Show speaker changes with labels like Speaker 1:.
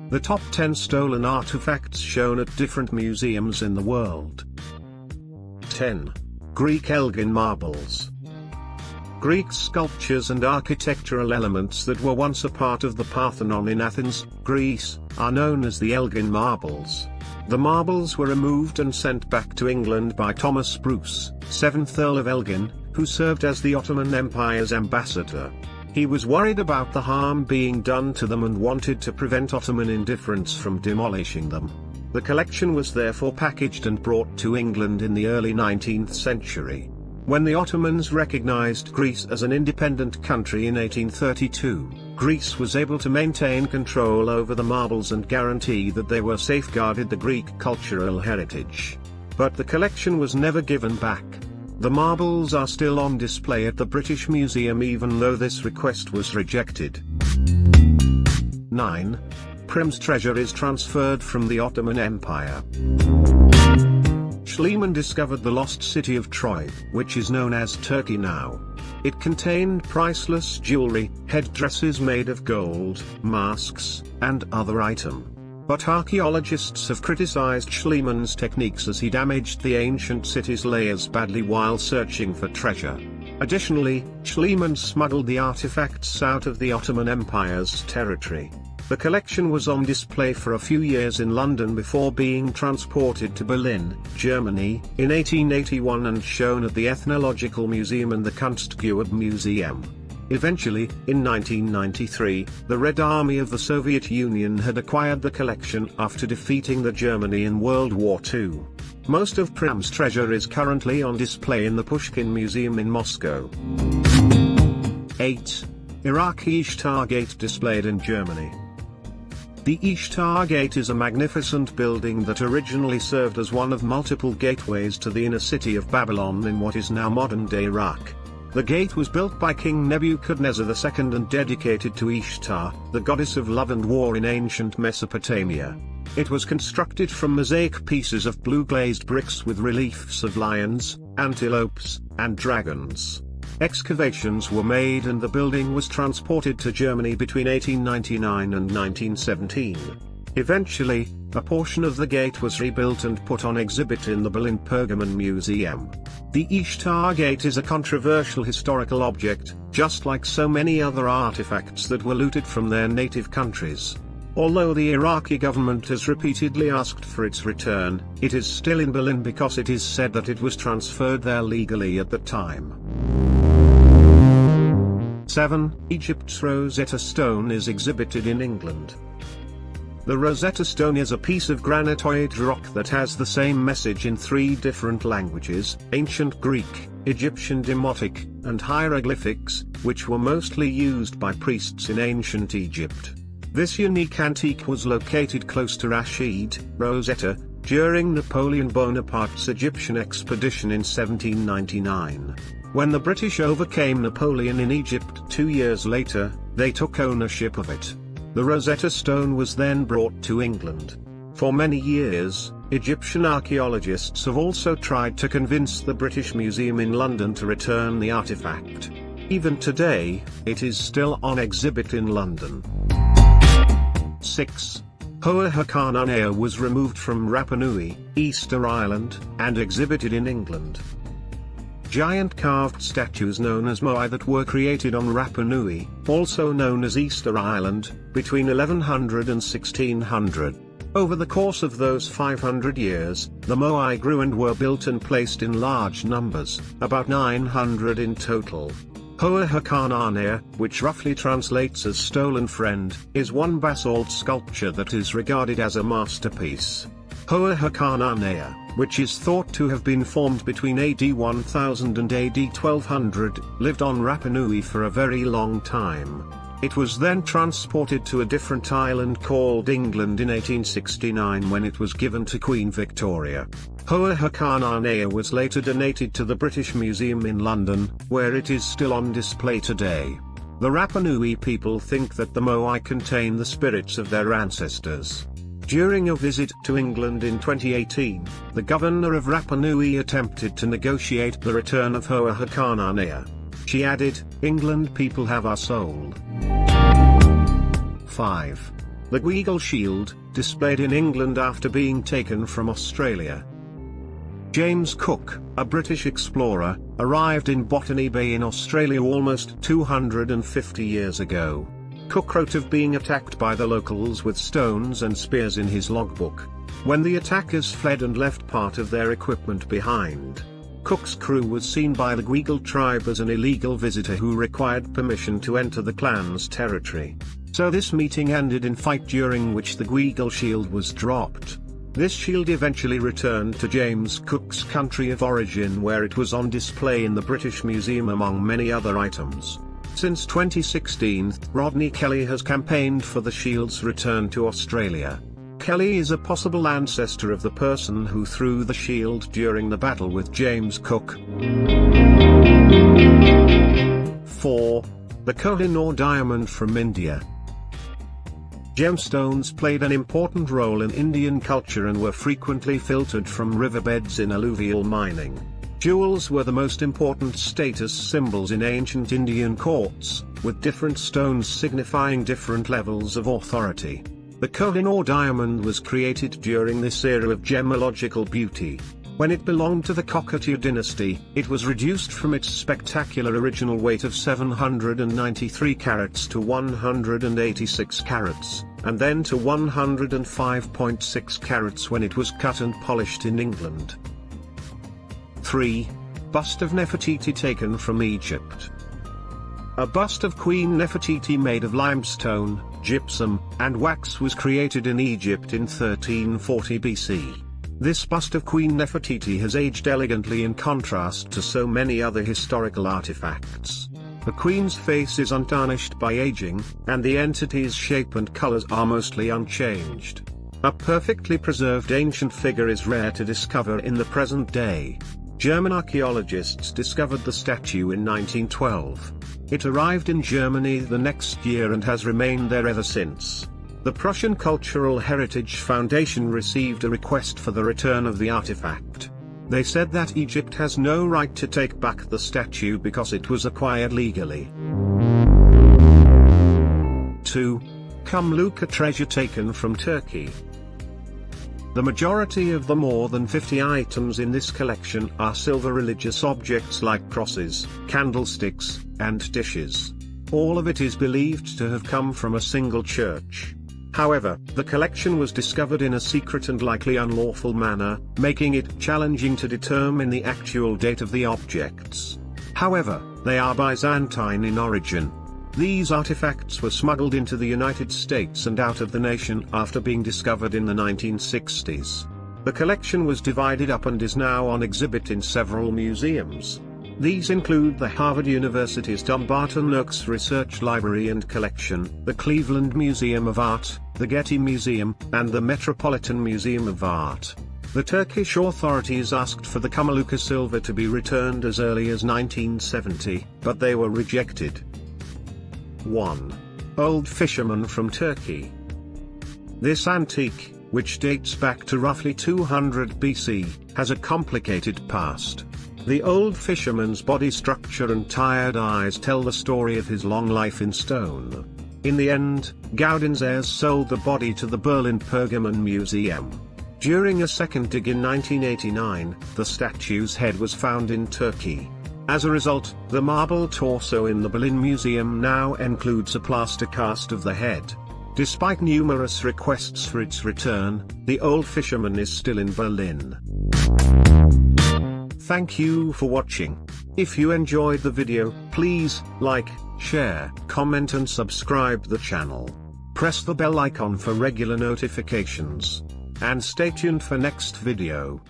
Speaker 1: The top 10 stolen artifacts shown at different museums in the world. 10. Greek Elgin marbles. Greek sculptures and architectural elements that were once a part of the Parthenon in Athens, Greece, are known as the Elgin marbles. The marbles were removed and sent back to England by Thomas Bruce, 7th Earl of Elgin, who served as the Ottoman Empire's ambassador. He was worried about the harm being done to them and wanted to prevent Ottoman indifference from demolishing them. The collection was therefore packaged and brought to England in the early 19th century. When the Ottomans recognized Greece as an independent country in 1832, Greece was able to maintain control over the marbles and guarantee that they were safeguarded the Greek cultural heritage. But the collection was never given back. The marbles are still on display at the British Museum even though this request was rejected. 9. Priam's treasure is transferred from the Ottoman Empire. Schliemann discovered the lost city of Troy, which is known as Turkey now. It contained priceless jewelry, headdresses made of gold, masks, and other items. But archaeologists have criticized Schliemann's techniques as he damaged the ancient city's layers badly while searching for treasure. Additionally, Schliemann smuggled the artifacts out of the Ottoman Empire's territory. The collection was on display for a few years in London before being transported to Berlin, Germany, in 1881 and shown at the Ethnological Museum and the Kunstgewerbe Museum. Eventually, in 1993, the Red Army of the Soviet Union had acquired the collection after defeating the Germany in World War II. Most of Priam's treasure is currently on display in the Pushkin Museum in Moscow. 8. Iraqi Ishtar Gate displayed in Germany. The Ishtar Gate is a magnificent building that originally served as one of multiple gateways to the inner city of Babylon in what is now modern-day Iraq. The gate was built by King Nebuchadnezzar II and dedicated to Ishtar, the goddess of love and war in ancient Mesopotamia. It was constructed from mosaic pieces of blue-glazed bricks with reliefs of lions, antelopes, and dragons. Excavations were made and the building was transported to Germany between 1899 and 1917. Eventually, a portion of the gate was rebuilt and put on exhibit in the Berlin Pergamon Museum. The Ishtar Gate is a controversial historical object, just like so many other artifacts that were looted from their native countries. Although the Iraqi government has repeatedly asked for its return, it is still in Berlin because it is said that it was transferred there legally at the time. 7. Egypt's Rosetta Stone is exhibited in England. The Rosetta Stone is a piece of granitoid rock that has the same message in 3 different languages, Ancient Greek, Egyptian Demotic, and hieroglyphics, which were mostly used by priests in ancient Egypt. This unique antique was located close to Rashid, Rosetta, during Napoleon Bonaparte's Egyptian expedition in 1799. When the British overcame Napoleon in Egypt 2 years later, they took ownership of it. The Rosetta Stone was then brought to England. For many years, Egyptian archaeologists have also tried to convince the British Museum in London to return the artifact. Even today, it is still on exhibit in London. 6. Hakananai'a was removed from Rapa Nui, Easter Island, and exhibited in England. Giant carved statues known as moai that were created on Rapa Nui, also known as Easter Island, between 1100 and 1600. Over the course of those 500 years, the moai grew and were built and placed in large numbers, about 900 in total. Hakananai'a, which roughly translates as stolen friend, is one basalt sculpture that is regarded as a masterpiece. Hakananai'a, which is thought to have been formed between AD 1000 and AD 1200, lived on Rapa Nui for a very long time. It was then transported to a different island called England in 1869 when it was given to Queen Victoria. Hakananai'a was later donated to the British Museum in London, where it is still on display today. The Rapa Nui people think that the moai contain the spirits of their ancestors. During a visit to England in 2018, the governor of Rapa Nui attempted to negotiate the return of Hakananai'a. She added, "England people have our soul." 5. The Gweagal Shield, displayed in England after being taken from Australia. James Cook, a British explorer, arrived in Botany Bay in Australia almost 250 years ago. Cook wrote of being attacked by the locals with stones and spears in his logbook. When the attackers fled and left part of their equipment behind, Cook's crew was seen by the Gweagal tribe as an illegal visitor who required permission to enter the clan's territory. So this meeting ended in fight, during which the Gweagal Shield was dropped. This shield eventually returned to James Cook's country of origin, where it was on display in the British Museum among many other items. Since 2016, Rodney Kelly has campaigned for the shield's return to Australia. Kelly is a possible ancestor of the person who threw the shield during the battle with James Cook. 4. The Koh-i-Noor Diamond from India. Gemstones played an important role in Indian culture and were frequently filtered from riverbeds in alluvial mining. Jewels were the most important status symbols in ancient Indian courts, with different stones signifying different levels of authority. The Koh-i-Noor Diamond was created during this era of gemological beauty. When it belonged to the Koh-i-Noor dynasty, it was reduced from its spectacular original weight of 793 carats to 186 carats, and then to 105.6 carats when it was cut and polished in England. 3. Bust of Nefertiti taken from Egypt. A bust of Queen Nefertiti made of limestone, gypsum, and wax was created in Egypt in 1340 BC. This bust of Queen Nefertiti has aged elegantly in contrast to so many other historical artifacts. The queen's face is untarnished by aging, and the entity's shape and colors are mostly unchanged. A perfectly preserved ancient figure is rare to discover in the present day. German archaeologists discovered the statue in 1912. It arrived in Germany the next year and has remained there ever since. The Prussian Cultural Heritage Foundation received a request for the return of the artifact. They said that Egypt has no right to take back the statue because it was acquired legally. 2. Kumluca treasure taken from Turkey. The majority of the more than 50 items in this collection are silver religious objects like crosses, candlesticks, and dishes. All of it is believed to have come from a single church. However, the collection was discovered in a secret and likely unlawful manner, making it challenging to determine the actual date of the objects. However, they are Byzantine in origin. These artifacts were smuggled into the United States and out of the nation after being discovered in the 1960s. The collection was divided up and is now on exhibit in several museums. These include the Harvard University's Dumbarton Oaks Research Library and Collection, the Cleveland Museum of Art, the Getty Museum, and the Metropolitan Museum of Art. The Turkish authorities asked for the Kumluca silver to be returned as early as 1970, but they were rejected. 1. Old Fisherman from Turkey. This antique, which dates back to roughly 200 BC, has a complicated past. The old fisherman's body structure and tired eyes tell the story of his long life in stone. In the end, Gaudin's heirs sold the body to the Berlin Pergamon Museum. During a second dig in 1989, the statue's head was found in Turkey. As a result, the marble torso in the Berlin Museum now includes a plaster cast of the head. Despite numerous requests for its return, the old fisherman is still in Berlin. Thank you for watching. If you enjoyed the video, please like, share, comment and subscribe the channel. Press the bell icon for regular notifications. And stay tuned for next video.